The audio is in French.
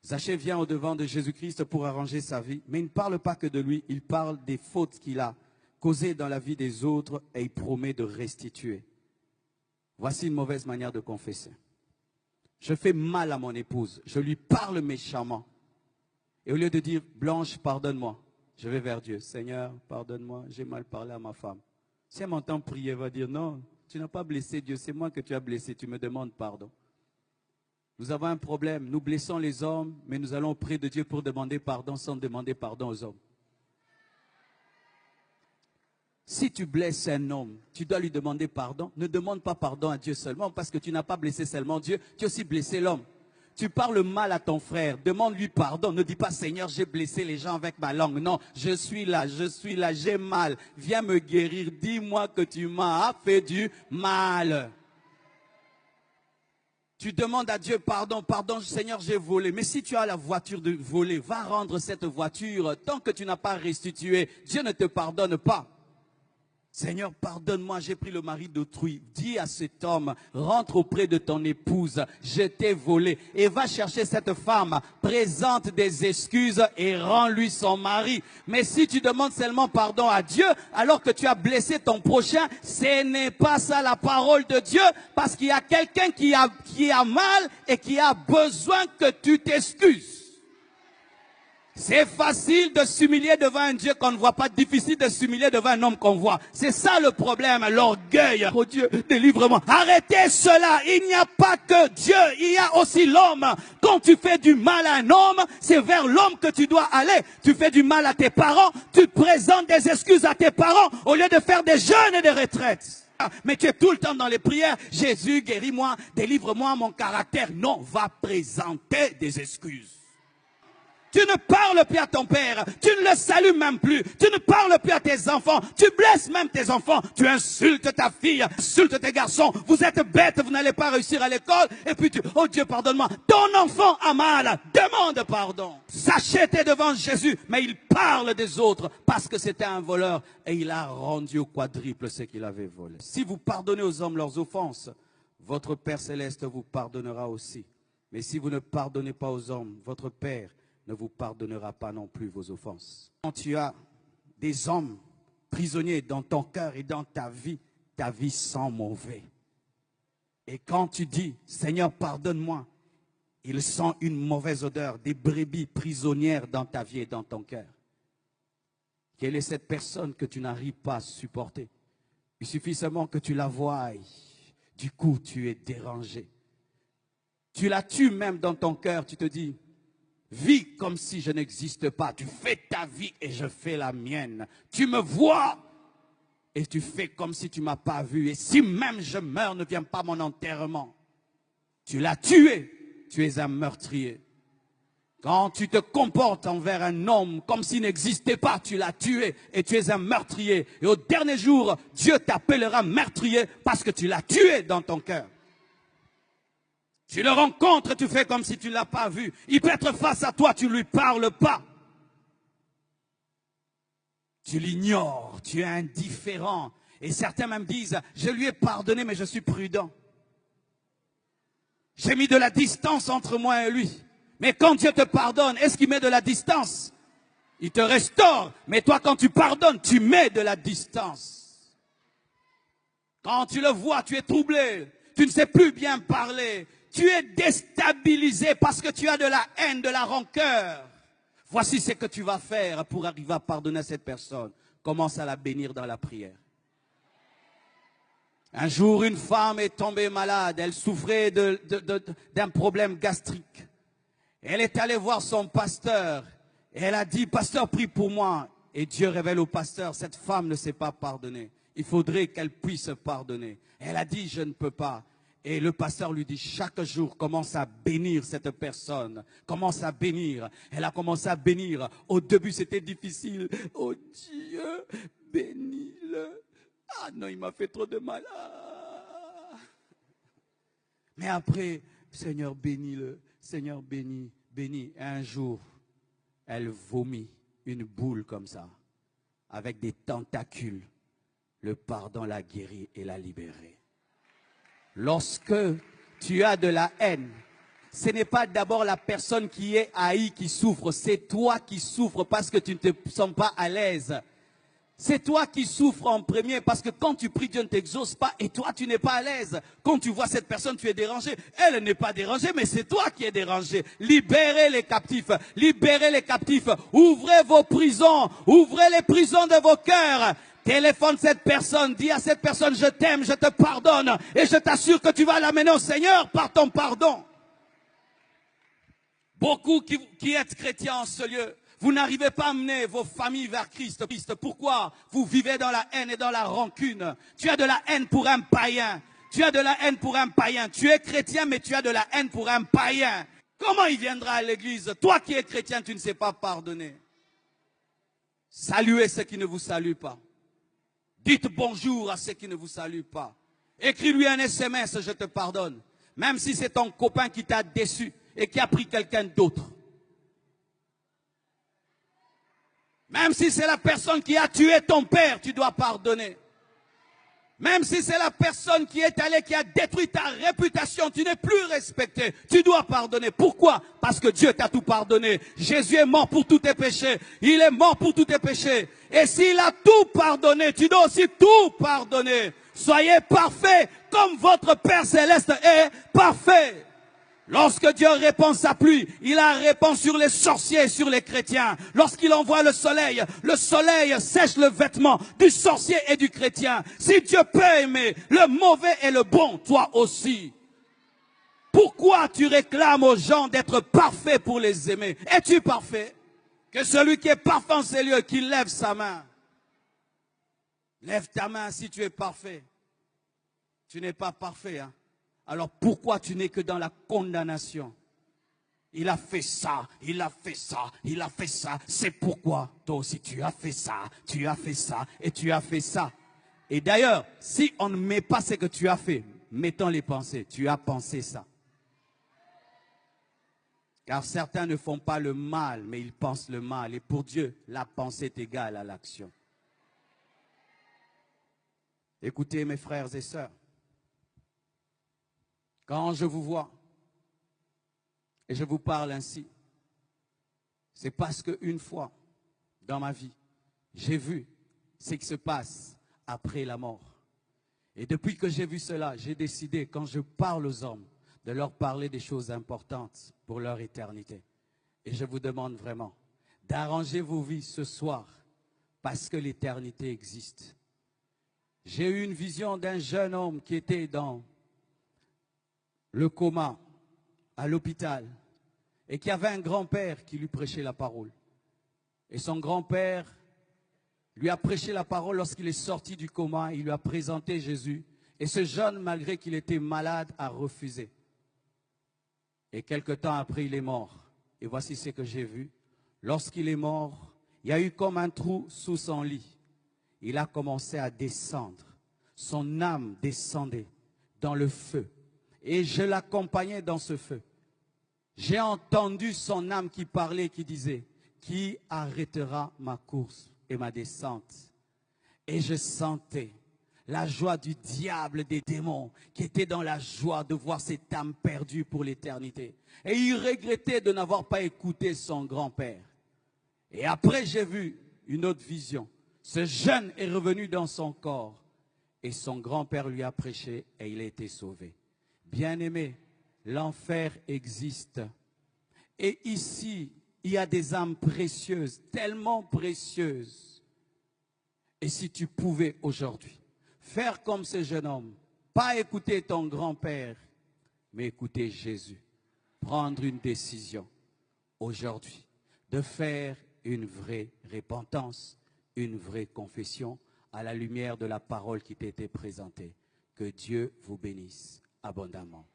Zachée vient au-devant de Jésus-Christ pour arranger sa vie, mais il ne parle pas que de lui, il parle des fautes qu'il a causées dans la vie des autres et il promet de restituer. Voici une mauvaise manière de confesser. Je fais mal à mon épouse, je lui parle méchamment. Et au lieu de dire, Blanche, pardonne-moi, je vais vers Dieu. Seigneur, pardonne-moi, j'ai mal parlé à ma femme. Si elle m'entend prier, elle va dire, non, tu n'as pas blessé Dieu, c'est moi que tu as blessé, tu me demandes pardon. Nous avons un problème, nous blessons les hommes, mais nous allons auprès de Dieu pour demander pardon sans demander pardon aux hommes. Si tu blesses un homme, tu dois lui demander pardon. Ne demande pas pardon à Dieu seulement parce que tu n'as pas blessé seulement Dieu, tu as aussi blessé l'homme. Tu parles mal à ton frère, demande-lui pardon. Ne dis pas, Seigneur, j'ai blessé les gens avec ma langue. Non, je suis là, j'ai mal. Viens me guérir, dis-moi que tu m'as fait du mal. Tu demandes à Dieu pardon, pardon Seigneur, j'ai volé. Mais si tu as la voiture de voler, va rendre cette voiture. Tant que tu n'as pas restitué, Dieu ne te pardonne pas. Seigneur, pardonne-moi, j'ai pris le mari d'autrui. Dis à cet homme, rentre auprès de ton épouse, je t'ai volé. Et va chercher cette femme, présente des excuses et rends-lui son mari. Mais si tu demandes seulement pardon à Dieu, alors que tu as blessé ton prochain, ce n'est pas ça la parole de Dieu, parce qu'il y a quelqu'un qui a mal et qui a besoin que tu t'excuses. C'est facile de s'humilier devant un Dieu qu'on ne voit pas, difficile de s'humilier devant un homme qu'on voit. C'est ça le problème, l'orgueil. Oh Dieu, délivre-moi. Arrêtez cela, il n'y a pas que Dieu, il y a aussi l'homme. Quand tu fais du mal à un homme, c'est vers l'homme que tu dois aller. Tu fais du mal à tes parents, tu présentes des excuses à tes parents au lieu de faire des jeûnes et des retraites. Mais tu es tout le temps dans les prières. Jésus, guéris-moi, délivre-moi mon caractère. Non, va présenter des excuses. Tu ne parles plus à ton père, tu ne le salues même plus, tu ne parles plus à tes enfants, tu blesses même tes enfants, tu insultes ta fille, insultes tes garçons, vous êtes bêtes, vous n'allez pas réussir à l'école, et puis tu, oh Dieu pardonne-moi, ton enfant a mal, demande pardon. Zachée était devant Jésus, mais il parle des autres, parce que c'était un voleur, et il a rendu au quadruple ce qu'il avait volé. Si vous pardonnez aux hommes leurs offenses, votre Père Céleste vous pardonnera aussi. Mais si vous ne pardonnez pas aux hommes, votre Père ne vous pardonnera pas non plus vos offenses. Quand tu as des hommes prisonniers dans ton cœur et dans ta vie sent mauvais. Et quand tu dis, Seigneur, pardonne-moi, il sent une mauvaise odeur, des brebis prisonnières dans ta vie et dans ton cœur. Quelle est cette personne que tu n'arrives pas à supporter? Il suffit seulement que tu la voies. Du coup, tu es dérangé. Tu la tues même dans ton cœur, tu te dis, vis comme si je n'existe pas. Tu fais ta vie et je fais la mienne. Tu me vois et tu fais comme si tu ne m'as pas vu. Et si même je meurs, ne viens pas à mon enterrement. Tu l'as tué. Tu es un meurtrier. Quand tu te comportes envers un homme comme s'il n'existait pas, tu l'as tué et tu es un meurtrier. Et au dernier jour, Dieu t'appellera meurtrier parce que tu l'as tué dans ton cœur. Tu le rencontres, tu fais comme si tu ne l'as pas vu. Il peut être face à toi, tu ne lui parles pas. Tu l'ignores, tu es indifférent. Et certains même disent, je lui ai pardonné, mais je suis prudent. J'ai mis de la distance entre moi et lui. Mais quand Dieu te pardonne, est-ce qu'il met de la distance? Il te restaure. Mais toi, quand tu pardonnes, tu mets de la distance. Quand tu le vois, tu es troublé. Tu ne sais plus bien parler. Tu es déstabilisé parce que tu as de la haine, de la rancœur. Voici ce que tu vas faire pour arriver à pardonner à cette personne. Commence à la bénir dans la prière. Un jour, une femme est tombée malade. Elle souffrait d'un problème gastrique. Elle est allée voir son pasteur. Et elle a dit, pasteur, prie pour moi. Et Dieu révèle au pasteur, cette femme ne sait pas pardonner. Il faudrait qu'elle puisse pardonner. Elle a dit, je ne peux pas. Et le pasteur lui dit, chaque jour, commence à bénir cette personne. Commence à bénir. Elle a commencé à bénir. Au début, c'était difficile. Oh Dieu, bénis-le. Ah non, il m'a fait trop de mal. Ah. Mais après, Seigneur, bénis-le. Seigneur, bénis, bénis. Et un jour, elle vomit une boule comme ça, avec des tentacules. Le pardon l'a guérie et l'a libérée. Lorsque tu as de la haine, ce n'est pas d'abord la personne qui est haïe qui souffre, c'est toi qui souffres parce que tu ne te sens pas à l'aise. C'est toi qui souffres en premier parce que quand tu pries, Dieu ne t'exauce pas et toi, tu n'es pas à l'aise. Quand tu vois cette personne, tu es dérangé. Elle n'est pas dérangée, mais c'est toi qui es dérangé. Libérez les captifs. Libérez les captifs. Ouvrez vos prisons. Ouvrez les prisons de vos cœurs. Téléphone cette personne. Dis à cette personne, je t'aime, je te pardonne. Et je t'assure que tu vas l'amener au Seigneur par ton pardon. Beaucoup qui êtes chrétiens en ce lieu, vous n'arrivez pas à amener vos familles vers Christ. Pourquoi? Vous vivez dans la haine et dans la rancune. Tu as de la haine pour un païen. Tu as de la haine pour un païen. Tu es chrétien, mais tu as de la haine pour un païen. Comment il viendra à l'église? Toi qui es chrétien, tu ne sais pas pardonner. Saluez ceux qui ne vous saluent pas. Dites bonjour à ceux qui ne vous saluent pas. Écris-lui un SMS, je te pardonne. Même si c'est ton copain qui t'a déçu et qui a pris quelqu'un d'autre. Même si c'est la personne qui a tué ton père, tu dois pardonner. Même si c'est la personne qui est allée, qui a détruit ta réputation, tu n'es plus respecté, tu dois pardonner. Pourquoi? Parce que Dieu t'a tout pardonné. Jésus est mort pour tous tes péchés. Il est mort pour tous tes péchés. Et s'il a tout pardonné, tu dois aussi tout pardonner. Soyez parfaits comme votre Père Céleste est parfait. Lorsque Dieu répand sa pluie, il la répand sur les sorciers, sur les chrétiens. Lorsqu'il envoie le soleil sèche le vêtement du sorcier et du chrétien. Si Dieu peut aimer le mauvais et le bon, toi aussi. Pourquoi tu réclames aux gens d'être parfaits pour les aimer? Es-tu parfait? Que celui qui est parfait en ces lieux, qu'il lève sa main. Lève ta main si tu es parfait. Tu n'es pas parfait, hein? Alors pourquoi tu n'es que dans la condamnation? Il a fait ça, il a fait ça, il a fait ça. C'est pourquoi toi aussi tu as fait ça, tu as fait ça et tu as fait ça. Et d'ailleurs, si on ne met pas ce que tu as fait, mettons les pensées. Tu as pensé ça. Car certains ne font pas le mal, mais ils pensent le mal. Et pour Dieu, la pensée est égale à l'action. Écoutez mes frères et sœurs. Quand je vous vois et je vous parle ainsi, c'est parce qu'une fois dans ma vie, j'ai vu ce qui se passe après la mort. Et depuis que j'ai vu cela, j'ai décidé, quand je parle aux hommes, de leur parler des choses importantes pour leur éternité. Et je vous demande vraiment d'arranger vos vies ce soir parce que l'éternité existe. J'ai eu une vision d'un jeune homme qui était dans le coma, à l'hôpital, et qui avait un grand-père qui lui prêchait la parole. Et son grand-père lui a prêché la parole lorsqu'il est sorti du coma, il lui a présenté Jésus. Et ce jeune, malgré qu'il était malade, a refusé. Et quelque temps après, il est mort. Et voici ce que j'ai vu. Lorsqu'il est mort, il y a eu comme un trou sous son lit. Il a commencé à descendre. Son âme descendait dans le feu. Et je l'accompagnais dans ce feu. J'ai entendu son âme qui parlait, qui disait, « Qui arrêtera ma course et ma descente ?» Et je sentais la joie du diable, des démons, qui était dans la joie de voir cette âme perdue pour l'éternité. Et il regrettait de n'avoir pas écouté son grand-père. Et après, j'ai vu une autre vision. Ce jeune est revenu dans son corps. Et son grand-père lui a prêché et il a été sauvé. Bien-aimé, l'enfer existe. Et ici, il y a des âmes précieuses, tellement précieuses. Et si tu pouvais aujourd'hui faire comme ce jeune homme, pas écouter ton grand-père, mais écouter Jésus, prendre une décision aujourd'hui de faire une vraie repentance, une vraie confession à la lumière de la parole qui t'a été présentée. Que Dieu vous bénisse abondamment.